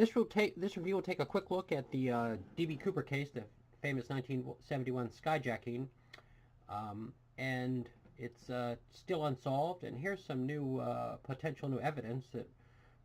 This review will take a quick look at the D.B. Cooper case, the famous 1971 skyjacking, and it's still unsolved. And here's some new potential new evidence that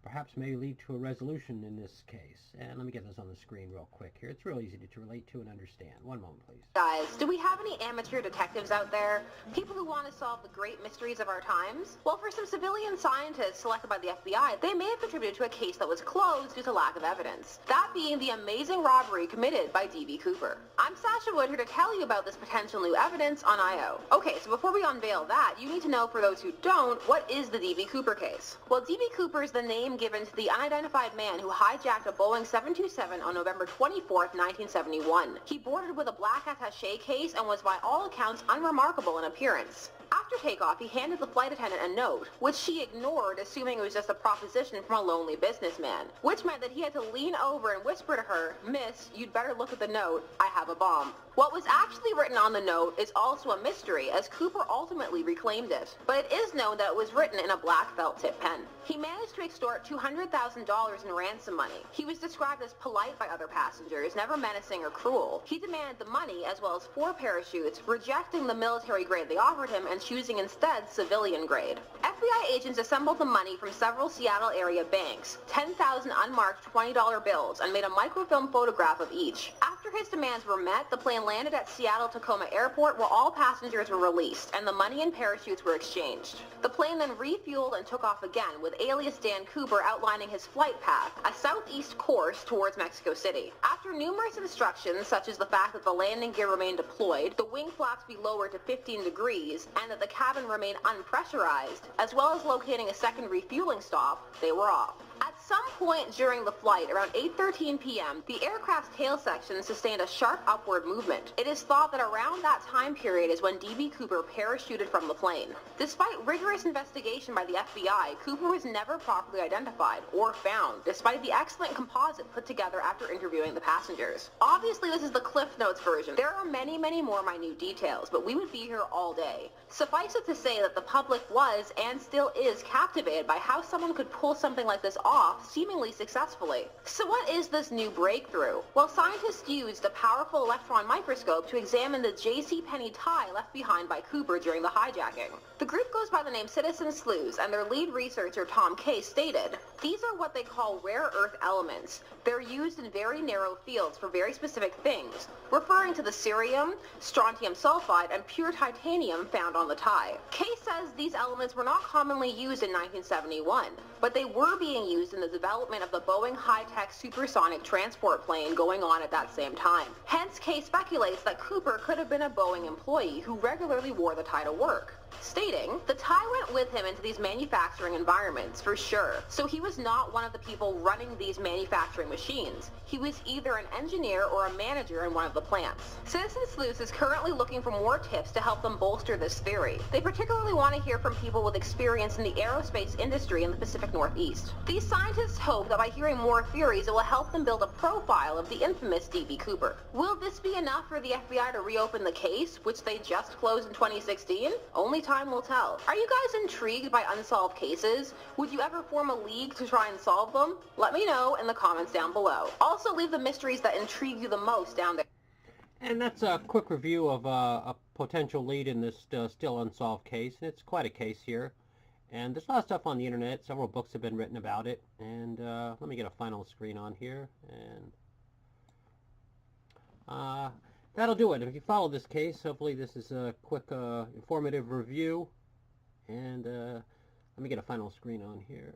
perhaps may lead to a resolution in this case. And let me get this on the screen real quick here. It's real easy to relate to and understand. One moment, please. Guys, do we have any amateur detectives out there? People who want to solve the great mysteries of our times? Well, for some civilian scientists selected by the FBI, they may have contributed to a case that was closed due to lack of evidence. That being the amazing robbery committed by D.B. Cooper. I'm Sasha Wood, here to tell you about this potential new evidence on I.O. Okay, so before we unveil that, you need to know, for those who don't, what is the D.B. Cooper case? Well, D.B. Cooper is the name given to the unidentified man who hijacked a Boeing 727 on November 24th, 1971. He boarded with a black attaché case and was by all accounts unremarkable in appearance. After takeoff, he handed the flight attendant a note, which she ignored, assuming it was just a proposition from a lonely businessman, which meant that he had to lean over and whisper to her, "Miss, you'd better look at the note. I have a bomb." What was actually written on the note is also a mystery, as Cooper ultimately reclaimed it. But it is known that it was written in a black felt-tip pen. He managed to extort $200,000 in ransom money. He was described as polite by other passengers, never menacing or cruel. He demanded the money, as well as 4 parachutes, rejecting the military grade they offered him and choosing instead civilian grade. FBI agents assembled the money from several Seattle area banks, 10,000 unmarked $20 bills, and made a microfilm photograph of each. After his demands were met, the plane landed at Seattle-Tacoma Airport, where all passengers were released, and the money and parachutes were exchanged. The plane then refueled and took off again, with alias Dan Cooper outlining his flight path, a southeast course towards Mexico City. After numerous instructions, such as the fact that the landing gear remained deployed, the wing flaps be lowered to 15 degrees, and that the cabin remained unpressurized, as well as locating a second refueling stop, they were off. At some point during the flight, around 8:13 p.m., the aircraft's tail section sustained a sharp upward movement. It is thought that around that time period is when D.B. Cooper parachuted from the plane. Despite rigorous investigation by the FBI, Cooper was never properly identified or found, despite the excellent composite put together after interviewing the passengers. Obviously, this is the Cliff Notes version. There are many, many more minute details, but we would be here all day. Suffice it to say that the public was, and still is, captivated by how someone could pull something like this off seemingly successfully. So what is this new breakthrough? Well, scientists used a powerful electron microscope to examine the JCPenney tie left behind by Cooper during the hijacking. The group goes by the name Citizen Sleuths, and their lead researcher Tom Case stated, "These are what they call rare earth elements. They're used in very narrow fields for very specific things," referring to the cerium, strontium sulfide, and pure titanium found on the tie. Case says these elements were not commonly used in 1971, but they were being used in the development of the Boeing high-tech supersonic transport plane going on at that same time. Hence, Case speculates that Cooper could have been a Boeing employee who regularly wore the tie to work, stating, "The tie went with him into these manufacturing environments, for sure, so he was not one of the people running these manufacturing machines. He was either an engineer or a manager in one of the plants." Citizen Sleuths is currently looking for more tips to help them bolster this theory. They particularly want to hear from people with experience in the aerospace industry in the Pacific Northeast. These scientists hope that by hearing more theories, it will help them build a profile of the infamous D.B. Cooper. Will this be enough for the FBI to reopen the case, which they just closed in 2016? Only time will tell. Are you guys intrigued by unsolved cases? Would you ever form a league to try and solve them? Let me know in the comments down below. Also, leave the mysteries that intrigue you the most down there. And that's a quick review of a potential lead in this still unsolved case. And it's quite a case here. And there's a lot of stuff on the internet. Several books have been written about it. And let me get a final screen on here. And that'll do it. If you follow this case, hopefully this is a quick, informative review. And let me get a final screen on here.